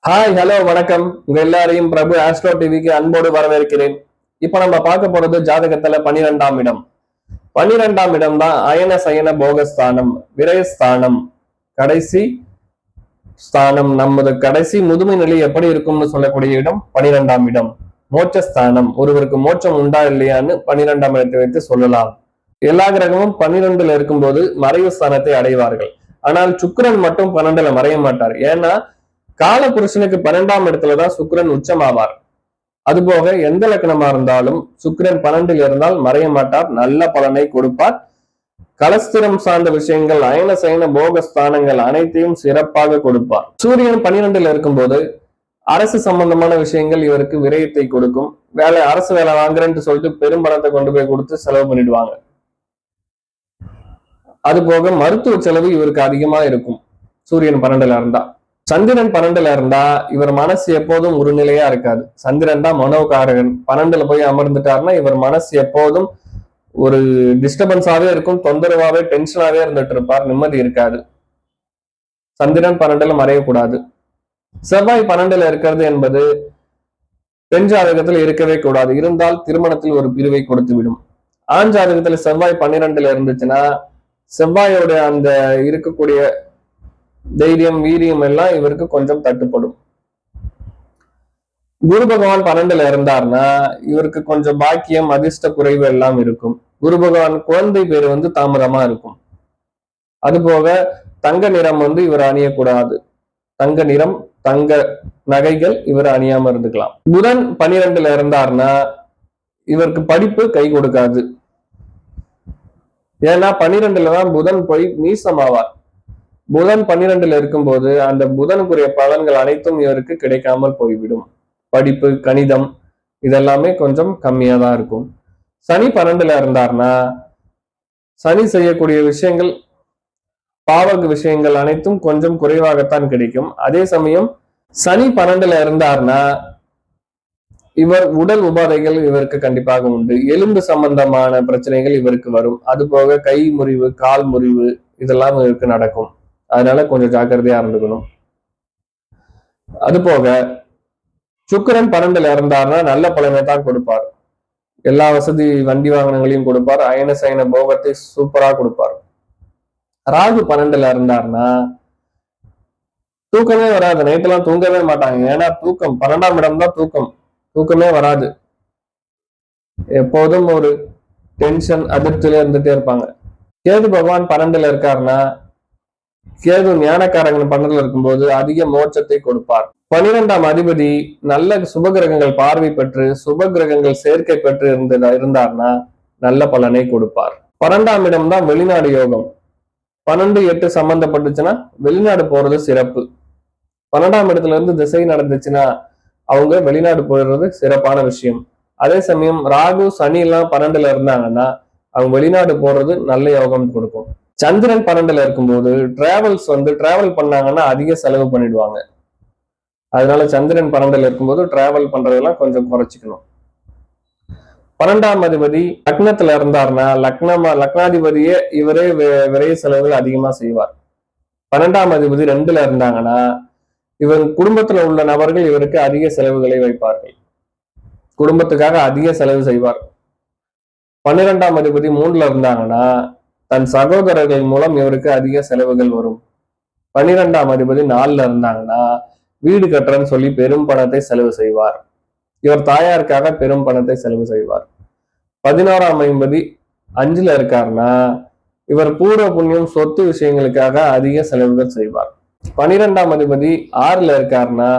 Hi hello வணக்கம். உங்க எல்லாரையும் பிரபு ஆஸ்ட்ரோ டிவிக்கு அன்போடு வரவேற்கிறேன். இப்ப நம்ம பார்க்க போறது ஜாதகத்துல 12ஆம் இடம். 12ஆம் இடம் தான் அயன சயன போகஸ்தானம், விரயஸ்தானம், கடைசி ஸ்தானம். நமது கடைசி முதுமை நிலை எப்படி இருக்கும்னு சொல்லக்கூடிய இடம் 12ஆம் இடம். மோட்சஸ்தானம், ஒருவருக்கு மோட்சம் உண்டா இல்லையான்னு 12ஆம் இடத்தை வைத்து சொல்லலாம். எல்லா கிரகமும் 12ல இருக்கும்போது மறைவு ஸ்தானத்தை அடைவார்கள். ஆனால் சுக்கிரன் மட்டும் 12ல மறைய மாட்டார். ஏன்னா கால புருஷனுக்கு 12ஆம் இடத்துலதான் சுக்கிரன் உச்சமாவார். அதுபோக எந்த லக்னமா இருந்தாலும் சுக்கிரன் 12ல் இருந்தால் மறைய மாட்டார், நல்ல பலனை கொடுப்பார். கலஸ்திரம் சார்ந்த விஷயங்கள், அயன சயன போகஸ்தானங்கள் அனைத்தையும் சிறப்பாக கொடுப்பார். சூரியன் 12ல இருக்கும்போது அரசு சம்பந்தமான விஷயங்கள் இவருக்கு விரயத்தை கொடுக்கும். அரசு வேலை வாங்குறேன்னு சொல்லிட்டு பெரும் பணத்தை கொண்டு போய் கொடுத்து செலவு பண்ணிடுவாங்க. அது போக மருத்துவ செலவு இவருக்கு அதிகமா இருக்கும் சூரியன் 12ல இருந்தா. சந்திரன் 12ல இருந்தா இவர் மனசு எப்போதும் ஒரு நிலையா இருக்காது. சந்திரன் தான் மனோகாரகன். 12ல போய் அமர்ந்துட்டாருன்னா இவர் மனசு எப்போதும் ஒரு டிஸ்டர்பன்ஸாவே இருக்கும், தொந்தரவாவே டென்ஷனாவே இருந்துட்டு இருப்பார், நிம்மதி இருக்காது. சந்திரன் 12ல மறையக்கூடாது. செவ்வாய் 12ல இருக்கிறது என்பது பெண் ஜாதகத்தில் இருக்கவே கூடாது. இருந்தால் திருமணத்தில் ஒரு பிரிவை கொடுத்து விடும். ஆண் ஜாதகத்துல செவ்வாய் 12ல இருந்துச்சுன்னா செவ்வாயோட அந்த இருக்கக்கூடிய தைரியம் வீரியம் எல்லாம் இவருக்கு கொஞ்சம் தட்டுப்படும். குரு பகவான் 12ல இருந்தார்னா இவருக்கு கொஞ்சம் பாக்கியம், அதிர்ஷ்ட குறைவு எல்லாம் இருக்கும். குரு பகவான் குழந்தை பேர் தாமதமா இருக்கும். அதுபோக தங்க நிறம் இவர் அணியக்கூடாது. தங்க நிறம், தங்க நகைகள் இவர் அணியாம இருந்துக்கலாம். புதன் 12ல இருந்தார்னா இவருக்கு படிப்பு கை கொடுக்காது. ஏன்னா 12ல தான் புதன் போய் நீசமாவார். புதன் 12ல இருக்கும்போது அந்த புதனுக்குரிய பலன்கள் அனைத்தும் இவருக்கு கிடைக்காமல் போய்விடும். படிப்பு, கணிதம் இதெல்லாமே கொஞ்சம் கம்மியா தான் இருக்கும். சனி 12ல இருந்தார்னா சனி செய்யக்கூடிய விஷயங்கள், பாவக விஷயங்கள் அனைத்தும் கொஞ்சம் குறைவாகத்தான் கிடைக்கும். அதே சமயம் சனி 12ல இருந்தார்னா இவர் உடல் உபாதைகள் இவருக்கு கண்டிப்பாக உண்டு. எலும்பு சம்பந்தமான பிரச்சனைகள் இவருக்கு வரும். அது போக கை முறிவு, கால் முறிவு இதெல்லாம் இவருக்கு நடக்கும். அதனால கொஞ்சம் ஜாக்கிரதையா இருந்துக்கணும். அது போக சுக்கிரன் 12ல இருந்தார்னா நல்ல பலனை தான் கொடுப்பார். எல்லா வசதி, வண்டி வாகனங்களையும் கொடுப்பார். அயன சயன போகத்தை சூப்பரா கொடுப்பார். ராகு 12ல இருந்தார்னா தூக்கமே வராது. நைட்டெல்லாம் தூங்கவே மாட்டாங்க. ஏன்னா தூக்கம் 12ஆம் இடம் தான் தூக்கம். தூக்கமே வராது. எப்போதும் ஒரு டென்ஷன், அதிர்ச்சியில இருந்துட்டே இருப்பாங்க. கேது பகவான் 12ல இருக்காருன்னா கேது ஞானக்காரங்கன் 12ல இருக்கும்போது அதிக மோட்சத்தை கொடுப்பார். 12ஆம் அதிபதி நல்ல சுபகிரகங்கள் பார்வை பெற்று சுப கிரகங்கள் சேர்க்கை பெற்று இருந்தார்னா நல்ல பலனை கொடுப்பார். 12ஆம் இடம் தான் வெளிநாடு யோகம். 12-8 சம்பந்தப்பட்டுச்சுன்னா வெளிநாடு போறது சிறப்பு. 12ஆம் இடத்துல இருந்து திசை நடந்துச்சுன்னா அவங்க வெளிநாடு போயிடுறது சிறப்பான விஷயம். அதே சமயம் ராகு, சனி எல்லாம் 12ல இருந்தாங்கன்னா அவங்க வெளிநாடு போறது நல்ல யோகம் கொடுக்கும். சந்திரன் 12ல இருக்கும்போது டிராவல் பண்ணாங்கன்னா அதிக செலவு பண்ணிடுவாங்க. அதனால சந்திரன் 12ல இருக்கும்போது டிராவல் பண்றதெல்லாம் கொஞ்சம் குறைச்சிக்கணும். 12ஆம் அதிபதி லக்னத்துல இருந்தார்னா லக்னாதிபதியே இவரே விரைய செலவுகள் அதிகமா செய்வார். 12ஆம் அதிபதி 2ல இருந்தாங்கன்னா இவர் குடும்பத்துல உள்ள நபர்கள் இவருக்கு அதிக செலவுகளை வைப்பார்கள். குடும்பத்துக்காக அதிக செலவு செய்வார். 12ஆம் அதிபதி 3ல இருந்தாங்கன்னா தன் சகோதரர்கள் மூலம் இவருக்கு அதிக செலவுகள் வரும். 12ஆம் அதிபதி 4ல இருந்தாங்கன்னா வீடு கட்டுறன்னு சொல்லி பெரும் பணத்தை செலவு செய்வார். இவர் தாயாருக்காக பெரும் பணத்தை செலவு செய்வார். 11ஆம் அதிபதி 5ல இருக்காருன்னா இவர் பூர்வ புண்ணியம், சொத்து விஷயங்களுக்காக அதிக செலவுகள் செய்வார். 12ஆம் அதிபதி 6ல இருக்காருன்னா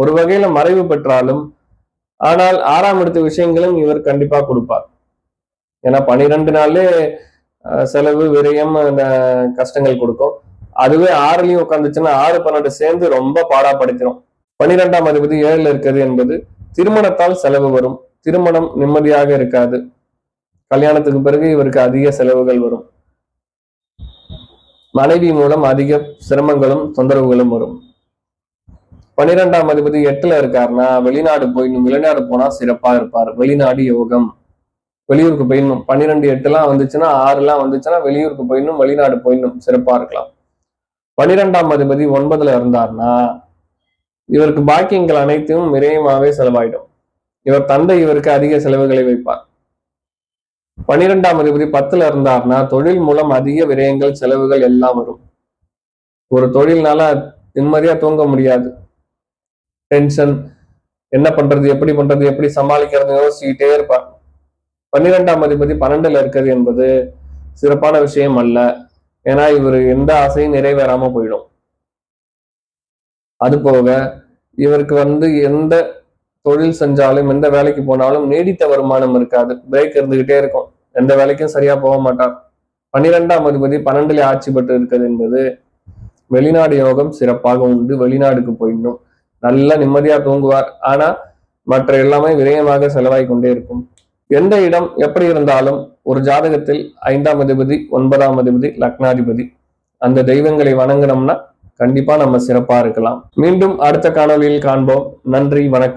ஒரு வகையில மறைவு பெற்றாலும் ஆனால் 6ஆம் இடத்து விஷயங்களும் இவர் கண்டிப்பா கொடுப்பார். ஏன்னா 12 நாள்லே செலவு, விரயம், கஷ்டங்கள் கொடுக்கும். அதுவே 6லயும் உட்காந்துச்சுன்னா 6, 12 சேர்ந்து ரொம்ப பாடாப்படுத்திடும். 12ஆம் அதிபதி 7ல இருக்கிறது என்பது திருமணத்தால் செலவு வரும். திருமணம் நிம்மதியாக இருக்காது. கல்யாணத்துக்கு பிறகு இவருக்கு அதிக செலவுகள் வரும். மனைவி மூலம் அதிக சிரமங்களும் தொந்தரவுகளும் வரும். 12ஆம் அதிபதி 8ல இருக்காருன்னா வெளிநாடு போனா சிறப்பா இருப்பார். வெளிநாடு யோகம், வெளியூருக்கு போயிடணும். 12-8 வந்துச்சுன்னா 6 வந்துச்சுன்னா வெளியூருக்கு போயிடணும், வெளிநாடு போயிடணும், சிறப்பா இருக்கலாம். 12ஆம் அதிபதி 9ல இருந்தார்னா இவருக்கு பாக்கியங்கள் அனைத்தும் விரயமாவே செலவாயிடும். இவர் தந்தை இவருக்கு அதிக செலவுகளை வைப்பார். 12ஆம் அதிபதி 10ல இருந்தார்னா தொழில் மூலம் அதிக விரயங்கள் செலவுகள் எல்லாம் வரும். ஒரு தொழில்னால நிம்மதியா தூங்க முடியாது. டென்ஷன், என்ன பண்றது, எப்படி சமாளிக்கிறது யோசிச்சுக்கிட்டே இருப்பார். 12ஆம் அதிபதி 12ல இருக்கிறது என்பது சிறப்பான விஷயம் அல்ல. ஏன்னா இவர் எந்த ஆசையும் நிறைவேறாம போயிடும். அது போக இவருக்கு எந்த தொழில் செஞ்சாலும் எந்த வேலைக்கு போனாலும் நீடித்த வருமானம் இருக்காது. பிரேக் இருந்துகிட்டே இருக்கும். எந்த வேலைக்கும் சரியா போக மாட்டார். 12ஆம் அதிபதி 12ல ஆட்சி பெற்று இருக்கிறது என்பது வெளிநாடு யோகம் சிறப்பாக உண்டு. வெளிநாடுக்கு போயிடணும், நல்லா நிம்மதியா தூங்குவார். ஆனா மற்ற எல்லாமே விரயமாக செலவாய் கொண்டே இருக்கும். எந்த இடம் எப்படி இருந்தாலும் ஒரு ஜாதகத்தில் 5ஆம் அதிபதி, 9ஆம் அதிபதி, லக்னாதிபதி அந்த தெய்வங்களை வணங்கினோம்னா கண்டிப்பா நம்ம சிறப்பா இருக்கலாம். மீண்டும் அடுத்த காணொலியில் காண்போம். நன்றி, வணக்கம்.